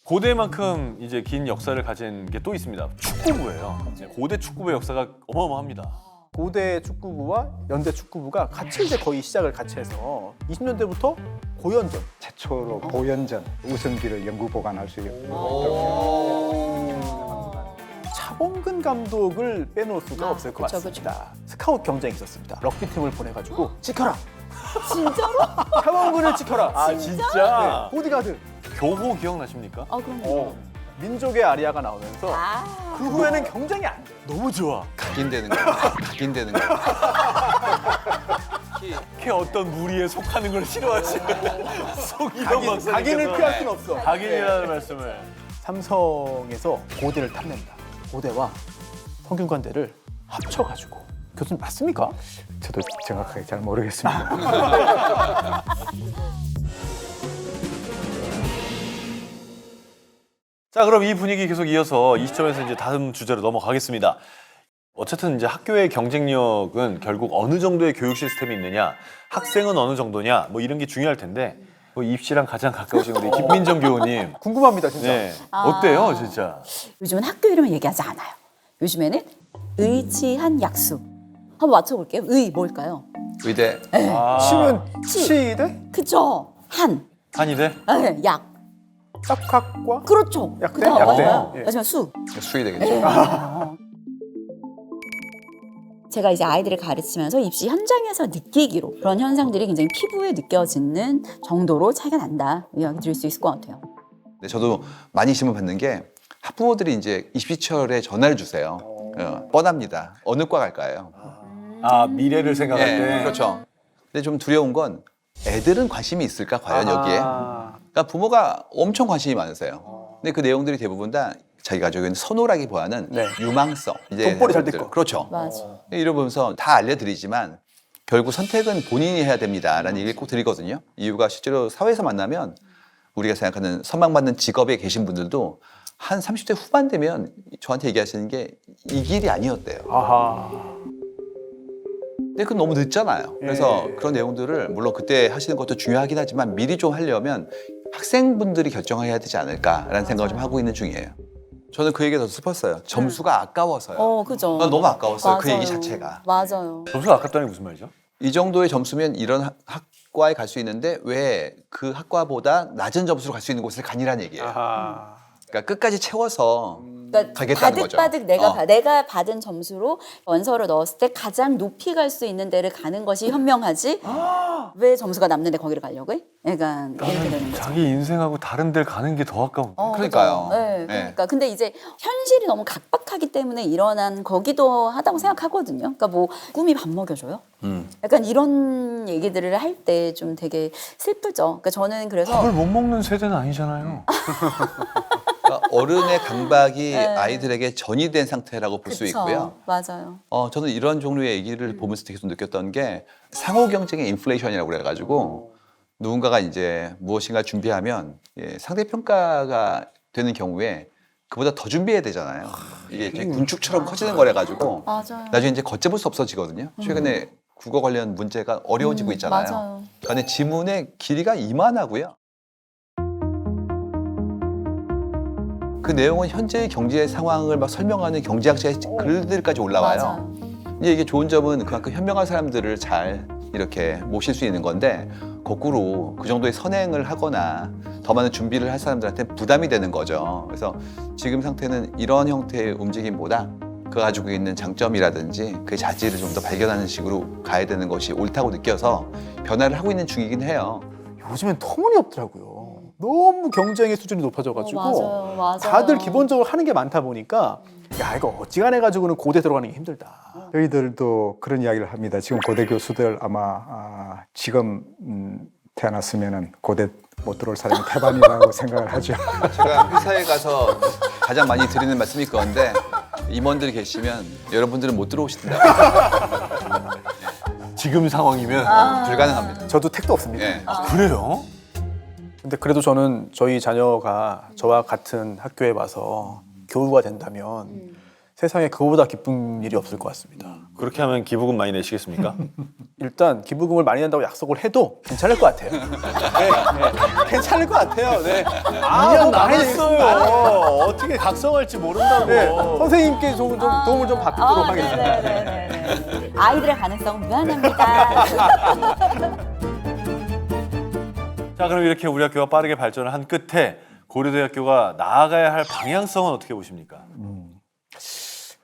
고대만큼 이제 긴 역사를 가진 게 또 있습니다. 축구부예요. 고대 축구부의 역사가 어마어마합니다. 고대 축구부와 연대 축구부가 같이 이제 거의 시작을 같이 해서 20년대부터 고연전. 최초로 고연전 우승기를 영구 보관할 수 있도록. 차범근 감독을 빼놓을 수가 없을 것 그쵸, 같습니다. 스카웃 경쟁이 있었습니다. 럭비팀을 보내가지고 찍혀라. 진짜로? 차범근을 찍혀라. 아 진짜? 보디가드. 교호 기억나십니까? 아 그럼요. 민족의 아리아가 나오면서 그 후에는 경쟁이 안 돼. 너무 좋아. 각인되는 거. 각인되는 거. 걔 어떤 무리에 속하는 걸 싫어하지. 속이런 박사님께서 각인을 피할 수는 없어. 각인이라는 말씀을. 삼성에서 고대를 탐낸다. 고대와 성균관대를 합쳐가지고. 교수님 맞습니까? 저도 정확하게 잘 모르겠습니다. 자, 그럼 이 분위기 계속 이어서 이 시점에서 이제 다음 주제로 넘어가겠습니다. 어쨌든 이제 학교의 경쟁력은 결국 어느 정도의 교육 시스템이 있느냐, 학생은 어느 정도냐, 뭐 이런 게 중요할 텐데 뭐 입시랑 가장 가까우신 우리 김민정 교우님. 궁금합니다, 진짜. 네, 어때요, 진짜? 요즘은 학교 이름을 얘기하지 않아요. 요즘에는 의지한 약수. 한번 맞춰볼게요. 의 뭘까요? 의대. 치면 치. 치대? 그죠? 한. 한의대? 네, 약. 짝학과? 그렇죠. 약대? 그다음 약대. 맞아요. 예. 마지막 수. 수의 되겠죠. 예. 제가 이제 아이들을 가르치면서 입시 현장에서 느끼기로 그런 현상들이 굉장히 피부에 느껴지는 정도로 차이가 난다. 이야기 드릴 수 있을 것 같아요. 네, 저도 많이 질문 받는 게 학부모들이 이제 입시철에 전화를 주세요. 뻔합니다. 어느 과 갈까요? 아, 미래를 생각할 때. 그렇죠. 근데 좀 두려운 건 애들은 관심이 있을까 과연 여기에? 아. 그러니까 부모가 엄청 관심이 많으세요. 근데 그 내용들이 대부분 다 자기가 가지고 있는 선호라기보다는 네. 유망성. 이제 돈벌이 잘 것들. 됐고. 그렇죠. 맞아. 이러면서 다 알려드리지만 결국 선택은 본인이 해야 됩니다라는 얘기를 꼭 드리거든요. 이유가 실제로 사회에서 만나면 우리가 생각하는 선망받는 직업에 계신 분들도 한 30대 후반 되면 저한테 얘기하시는 게 이 길이 아니었대요. 아하. 근데 그건 너무 늦잖아요. 그래서 예. 그런 내용들을 물론 그때 하시는 것도 중요하긴 하지만 미리 좀 하려면 학생분들이 결정해야 되지 않을까라는 생각을 좀 하고 있는 중이에요. 저는 그 얘기가 더 슬펐어요. 점수가 아까워서요. 그죠. 난 너무 아까웠어요. 그 맞아요. 얘기 자체가. 맞아요. 점수가 아깝다는 게 무슨 말이죠? 이 정도의 점수면 이런 학과에 갈 수 있는데 왜 그 학과보다 낮은 점수로 갈 수 있는 곳을 가니라는 얘기예요. 아하. 그러니까 끝까지 채워서 그러니까 가겠다는 거죠. 바득바득 내가 받은 점수로 원서를 넣었을 때 가장 높이 갈 수 있는 데를 가는 것이 현명하지. 왜 점수가 남는데 거기를 가려고 해? 약간 이렇게 되는 거죠. 자기 인생하고 다른 데를 가는 게 더 아까운. 그러니까요. 그죠? 네, 그러니까 근데 이제 현실이 너무 각박하기 때문에 일어난 거기도 하다고 생각하거든요. 그러니까 뭐 꿈이 밥 먹여줘요. 약간 이런 얘기들을 할 때 좀 되게 슬프죠. 그러니까 저는 그래서 밥을 못 먹는 세대는 아니잖아요. 그러니까 어른의 강박이 네. 아이들에게 전이 된 상태라고 볼 수 그쵸. 있고요. 맞아요. 저는 이런 종류의 얘기를 보면서 계속 느꼈던 게 상호 경쟁의 인플레이션이라고 그래가지고 누군가가 이제 무엇인가 준비하면 상대 평가가 되는 경우에 그보다 더 준비해야 되잖아요. 이게 이제 군축처럼 커지는 거래가지고 맞아요. 나중에 이제 걷잡을 수 없어지거든요. 최근에 국어 관련 문제가 어려워지고 있잖아요. 맞아요. 근데 지문의 길이가 이만하고요. 그 내용은 현재의 경제 상황을 막 설명하는 경제학자의 글들까지 올라와요. 맞아요. 이제 이게 좋은 점은 그만큼 현명한 사람들을 잘 이렇게 모실 수 있는 건데 거꾸로 그 정도의 선행을 하거나 더 많은 준비를 할 사람들한테 부담이 되는 거죠. 그래서 지금 상태는 이런 형태의 움직임보다 그 가지고 있는 장점이라든지 그 자질을 좀 더 발견하는 식으로 가야 되는 것이 옳다고 느껴서 변화를 하고 있는 중이긴 해요. 요즘엔 터무니없더라고요. 너무 경쟁의 수준이 높아져가지고 맞아요. 다들 기본적으로 하는 게 많다 보니까 야 이거 어지간해 가지고는 고대 들어가는 게 힘들다. 저희들도 그런 이야기를 합니다. 지금 고대 교수들 아마 지금 태어났으면은 고대 못 들어올 사람이 태반이라고 생각을 하죠. 제가 회사에 가서 가장 많이 드리는 말씀이 그건데 임원들이 계시면 여러분들은 못 들어오시더라고요. 지금 상황이면 불가능합니다. 저도 택도 없습니다. 예. 그래요? 근데 그래도 저는 저희 자녀가 저와 같은 학교에 와서 교우가 된다면 세상에 그거보다 기쁜 일이 없을 것 같습니다. 그렇게 하면 기부금 많이 내시겠습니까? 일단 기부금을 많이 낸다고 약속을 해도 괜찮을 것 같아요. 네, 괜찮을 것 같아요. 네. 2년 남았어요. 어떻게 각성할지 모른다고. 네, 선생님께 좀 도움을 좀 받도록 하겠습니다. 네네네. 아이들의 가능성 무한합니다. 자, 그럼 이렇게 우리 학교가 빠르게 발전을 한 끝에 고려대학교가 나아가야 할 방향성은 어떻게 보십니까?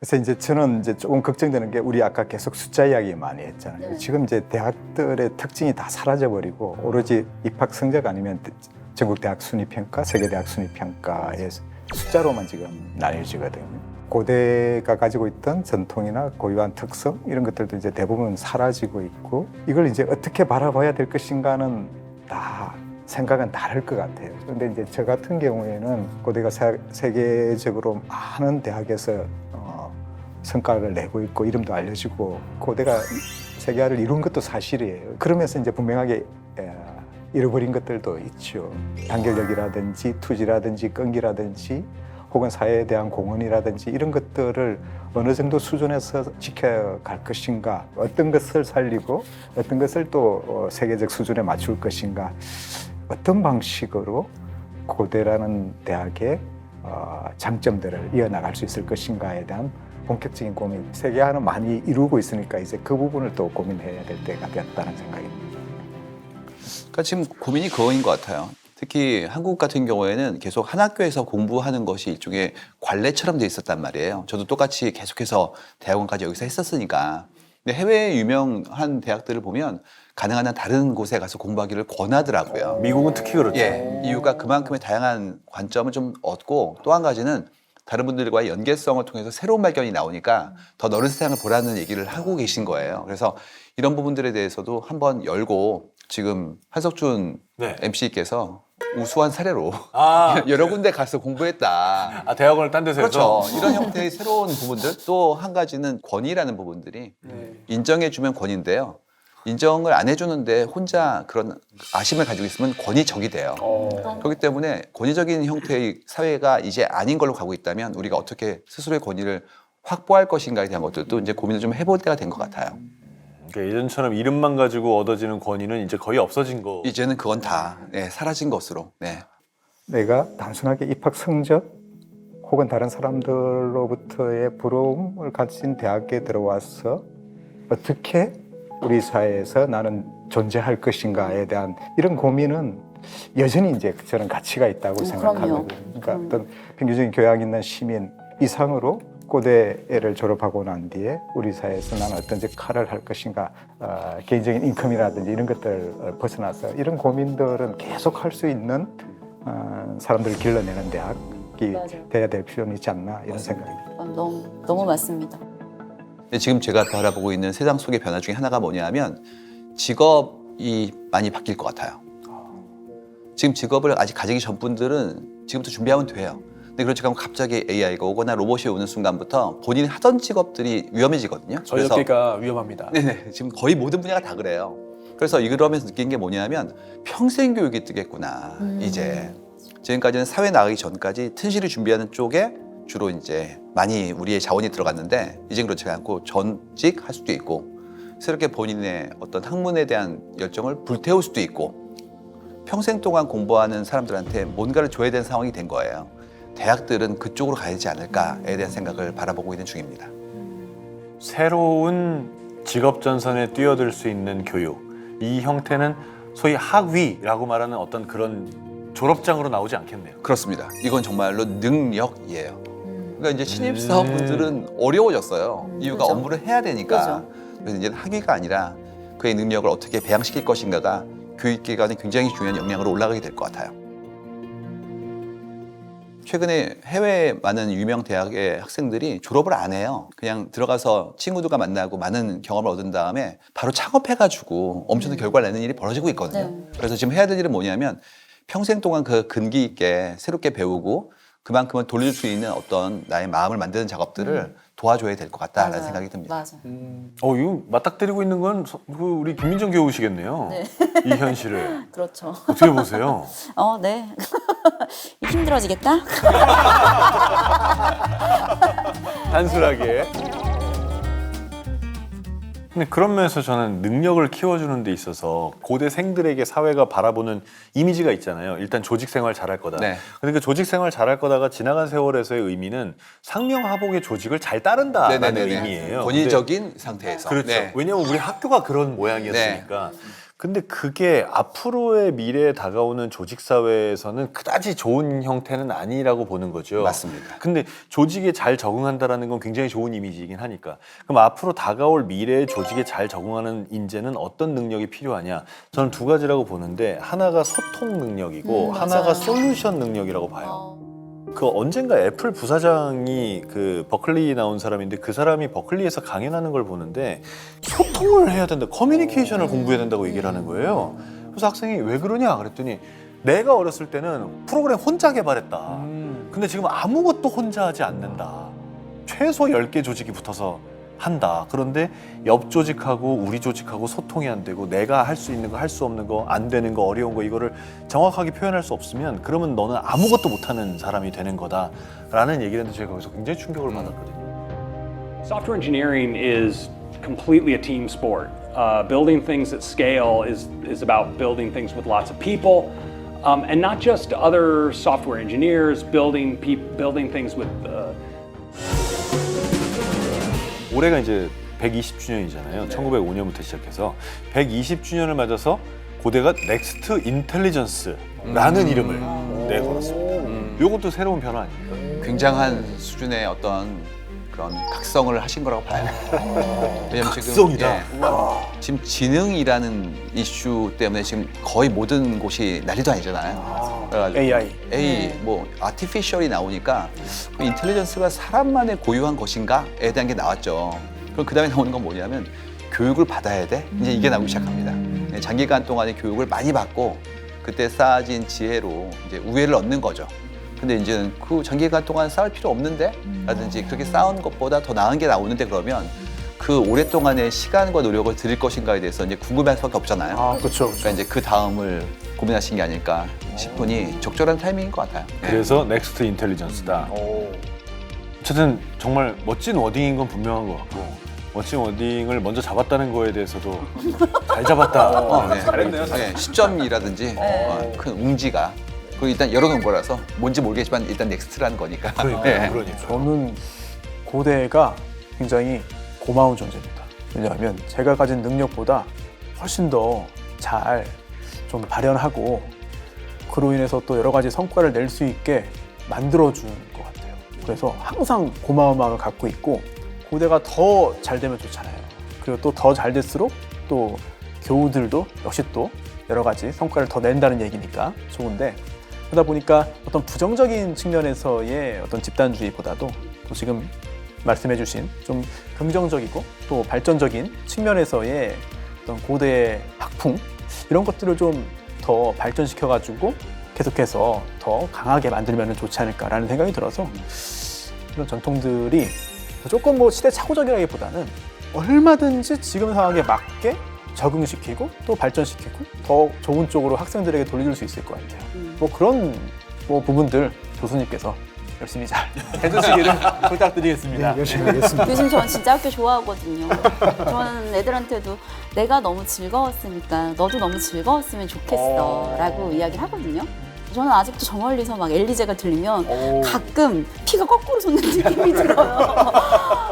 그래서 이제 저는 이제 조금 걱정되는 게 우리 아까 계속 숫자 이야기 많이 했잖아요. 네. 지금 이제 대학들의 특징이 다 사라져 버리고 오로지 입학 성적 아니면 전국 대학 순위 평가, 세계 대학 순위 평가의 숫자로만 지금 나뉘어지거든요. 고대가 가지고 있던 전통이나 고유한 특성 이런 것들도 이제 대부분 사라지고 있고 이걸 이제 어떻게 바라봐야 될 것인가는 다 생각은 다를 것 같아요. 그런데 이제 저 같은 경우에는 고대가 세계적으로 많은 대학에서 성과를 내고 있고 이름도 알려지고 고대가 세계화를 이룬 것도 사실이에요. 그러면서 이제 분명하게 잃어버린 것들도 있죠. 단결력이라든지 투지라든지 끈기라든지 혹은 사회에 대한 공헌이라든지 이런 것들을 어느 정도 수준에서 지켜갈 것인가, 어떤 것을 살리고 어떤 것을 또 세계적 수준에 맞출 것인가, 어떤 방식으로 고대라는 대학의 장점들을 이어나갈 수 있을 것인가에 대한 본격적인 고민. 세계화는 많이 이루고 있으니까 이제 그 부분을 또 고민해야 될 때가 되었다는 생각입니다. 그러니까 지금 고민이 그거인 것 같아요. 특히 한국 같은 경우에는 계속 한 학교에서 공부하는 것이 일종의 관례처럼 돼 있었단 말이에요. 저도 똑같이 계속해서 대학원까지 여기서 했었으니까. 근데 해외의 유명한 대학들을 보면 가능한 한 다른 곳에 가서 공부하기를 권하더라고요. 미국은 특히 그렇죠. 예, 이유가 그만큼의 다양한 관점을 좀 얻고 또 한 가지는 다른 분들과의 연계성을 통해서 새로운 발견이 나오니까 더 넓은 세상을 보라는 얘기를 하고 계신 거예요. 그래서 이런 부분들에 대해서도 한번 열고 지금 한석준 네. MC께서 우수한 사례로 아, 여러 군데 가서 공부했다. 대학원을 딴 데서 해서. 그렇죠. 이런 형태의 새로운 부분들 또 한 가지는 권위라는 부분들이 인정해주면 권위인데요. 인정을 안 해주는데 혼자 그런 아심을 가지고 있으면 권위적이 돼요. 그렇기 때문에 권위적인 형태의 사회가 이제 아닌 걸로 가고 있다면 우리가 어떻게 스스로의 권위를 확보할 것인가에 대한 것들도 이제 고민을 좀 해볼 때가 된 것 같아요. 그러니까 예전처럼 이름만 가지고 얻어지는 권위는 이제 거의 없어진 거. 이제는 그건 다 사라진 것으로. 네. 내가 단순하게 입학 성적 혹은 다른 사람들로부터의 부러움을 가진 대학에 들어와서 어떻게 우리 사회에서 나는 존재할 것인가에 대한 이런 고민은 여전히 이제 저는 가치가 있다고 생각하거든요. 그러니까 어떤 평균적인 교양 있는 시민 이상으로 고대를 졸업하고 난 뒤에 우리 사회에서 나는 어떤 역할을 할 것인가, 개인적인 인컴이라든지 이런 것들을 벗어나서 이런 고민들은 계속 할 수 있는 사람들을 길러내는 대학이 맞아요. 돼야 될 필요는 있지 않나 이런 생각입니다. 너무 맞습니다. 근데 지금 제가 바라보고 있는 세상 속의 변화 중에 하나가 뭐냐면 직업이 많이 바뀔 것 같아요. 지금 직업을 아직 가지기 전 분들은 지금부터 준비하면 돼요. 근데 그렇지 않으면 갑자기 AI가 오거나 로봇이 오는 순간부터 본인이 하던 직업들이 위험해지거든요. 저희 업계가 위험합니다. 네네. 지금 거의 모든 분야가 다 그래요. 그래서 이러면서 느낀 게 뭐냐면 평생 교육이 뜨겠구나. 이제 지금까지는 사회 나가기 전까지 튼실히 준비하는 쪽에 주로 이제 많이 우리의 자원이 들어갔는데 이젠 그렇지 않고 전직 할 수도 있고 새롭게 본인의 어떤 학문에 대한 열정을 불태울 수도 있고 평생 동안 공부하는 사람들한테 뭔가를 줘야 되는 상황이 된 거예요. 대학들은 그쪽으로 가야 되지 않을까에 대한 생각을 바라보고 있는 중입니다. 새로운 직업 전선에 뛰어들 수 있는 교육. 이 형태는 소위 학위라고 말하는 어떤 그런 졸업장으로 나오지 않겠네요. 그렇습니다. 이건 정말로 능력이에요. 그러니까 이제 신입사원분들은 어려워졌어요. 이유가 그렇죠. 업무를 해야 되니까. 그렇죠. 그래서 이제 학위가 아니라 그의 능력을 어떻게 배양시킬 것인가가 교육기관에 굉장히 중요한 역량으로 올라가게 될 것 같아요. 최근에 해외 많은 유명 대학의 학생들이 졸업을 안 해요. 그냥 들어가서 친구들과 만나고 많은 경험을 얻은 다음에 바로 창업해가지고 엄청난 결과를 내는 일이 벌어지고 있거든요. 네. 그래서 지금 해야 될 일은 뭐냐면 평생 동안 그 근기 있게 새롭게 배우고 그만큼은 돌릴 수 있는 어떤 나의 마음을 만드는 작업들을 도와줘야 될 것 같다라는 맞아요. 생각이 듭니다. 맞아요. 이거 맞닥뜨리고 있는 건 우리 김민정 교우시겠네요. 네. 이 현실을 그렇죠. 어떻게 보세요? 네. 힘들어지겠다? 단순하게. 근데 그런 면에서 저는 능력을 키워주는 데 있어서 고대생들에게 사회가 바라보는 이미지가 있잖아요. 일단 조직 생활 잘할 거다. 네. 근데 그 조직 생활 잘할 거다가 지나간 세월에서의 의미는 상명하복의 조직을 잘 따른다라는 네네네네. 의미예요. 권위적인 상태에서. 그렇죠. 네. 왜냐면 우리 학교가 그런 모양이었으니까. 근데 그게 앞으로의 미래에 다가오는 조직 사회에서는 그다지 좋은 형태는 아니라고 보는 거죠. 맞습니다. 근데 조직에 잘 적응한다라는 건 굉장히 좋은 이미지이긴 하니까. 그럼 앞으로 다가올 미래의 조직에 잘 적응하는 인재는 어떤 능력이 필요하냐? 저는 두 가지라고 보는데 하나가 소통 능력이고 하나가 맞아요. 솔루션 능력이라고 봐요. 어, 그 언젠가 애플 부사장이 그 버클리 나온 사람인데 그 사람이 버클리에서 강연하는 걸 보는데 소통을 해야 된다, 커뮤니케이션을 공부해야 된다고 얘기를 하는 거예요. 그래서 학생이 왜 그러냐 그랬더니 내가 어렸을 때는 프로그램 혼자 개발했다. 근데 지금 아무것도 혼자 하지 않는다. 최소 10개 조직이 붙어서 한다. 그런데 옆 조직하고 우리 조직하고 소통이 안 되고 내가 할 수 있는 거, 할 수 없는 거, 안 되는 거, 어려운 거 이거를 정확하게 표현할 수 없으면 그러면 너는 아무것도 못하는 사람이 되는 거다라는 얘기를 했는데 제가 거기서 굉장히 충격을 받았거든요. Software engineering is completely a team sport. Building things at scale is about building things with lots of people, and not just other software engineers building things with. 올해가 이제 120주년이잖아요. 1905년부터 시작해서 120주년을 맞아서 고대가 넥스트 인텔리전스라는 이름을 내걸었습니다. 이것도 새로운 변화 아닙니까? 굉장한 수준의 어떤 그런 각성을 하신 거라고 봐요. 왜냐면 각성이다. 지금 지능이라는 이슈 때문에 지금 거의 모든 곳이 난리도 아니잖아요. 그래가지고 AI. 뭐 아티피셜이 나오니까 그 인텔리전스가 사람만의 고유한 것인가에 대한 게 나왔죠. 그럼 그 다음에 나오는 건 뭐냐면 교육을 받아야 돼. 이제 이게 나오기 시작합니다. 장기간 동안의 교육을 많이 받고 그때 쌓아진 지혜로 이제 우애를 얻는 거죠. 근데 이제는 그 장기간 동안 쌓을 필요 없는데? 라든지 그렇게 쌓은 것보다 더 나은 게 나오는데 그러면 그 오랫동안의 시간과 노력을 들일 것인가에 대해서 이제 궁금해할 수밖에 없잖아요. 그렇죠. 그러니까 이제 그 다음을 고민하신 게 아닐까 싶으니 적절한 타이밍인 것 같아요. 그래서 넥스트 인텔리전스다. 어쨌든 정말 멋진 워딩인 건 분명한 것 같고 멋진 워딩을 먼저 잡았다는 거에 대해서도 잘 잡았다. 잘했네요. 시점이라든지 큰 웅지가 그 일단 열어놓은 거라서 뭔지 모르겠지만 일단 넥스트라는 거니까. 그러니까. 저는 고대가 굉장히 고마운 존재입니다. 왜냐하면 제가 가진 능력보다 훨씬 더 잘 좀 발현하고 그로 인해서 또 여러 가지 성과를 낼 수 있게 만들어준 것 같아요. 그래서 항상 고마운 마음을 갖고 있고 고대가 더 잘 되면 좋잖아요. 그리고 또 더 잘 될수록 또 교우들도 역시 또 여러 가지 성과를 더 낸다는 얘기니까 좋은데 그러다 보니까 어떤 부정적인 측면에서의 어떤 집단주의보다도 또 지금 말씀해주신 좀 긍정적이고 또 발전적인 측면에서의 어떤 고대의 학풍 이런 것들을 좀 더 발전시켜가지고 계속해서 더 강하게 만들면 좋지 않을까라는 생각이 들어서 이런 전통들이 조금 뭐 시대착오적이라기보다는 얼마든지 지금 상황에 맞게 적응시키고 또 발전시키고 더 좋은 쪽으로 학생들에게 돌려줄 수 있을 것 같아요. 뭐 그런 뭐 부분들 교수님께서 열심히 잘 해주시기를 부탁드리겠습니다. 열심히 하겠습니다. 요즘 저는 진짜 학교 좋아하거든요. 저는 애들한테도 내가 너무 즐거웠으니까 너도 너무 즐거웠으면 좋겠어 라고 이야기를 하거든요. 저는 아직도 저 멀리서 막 엘리제가 들리면 가끔 피가 거꾸로 솟는 느낌이 들어요.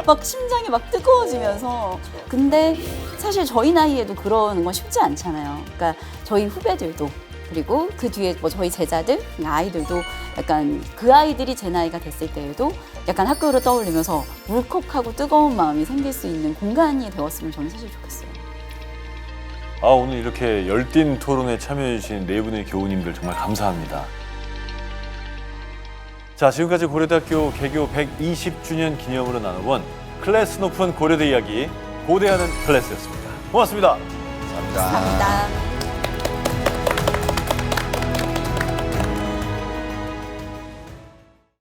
막 심장이 막 뜨거워지면서. 근데 사실 저희 나이에도 그러는 건 쉽지 않잖아요. 그러니까 저희 후배들도 그리고 그 뒤에 뭐 저희 제자들, 아이들도 약간 그 아이들이 제 나이가 됐을 때에도 약간 학교를 떠올리면서 울컥하고 뜨거운 마음이 생길 수 있는 공간이 되었으면 저는 사실 좋겠어요. 오늘 이렇게 열띤 토론에 참여해주신 네 분의 교우님들 정말 감사합니다. 자, 지금까지 고려대학교 개교 120주년 기념으로 나눠본 클래스 높은 고려대 이야기 고대하는 클래스였습니다. 고맙습니다. 감사합니다. 감사합니다.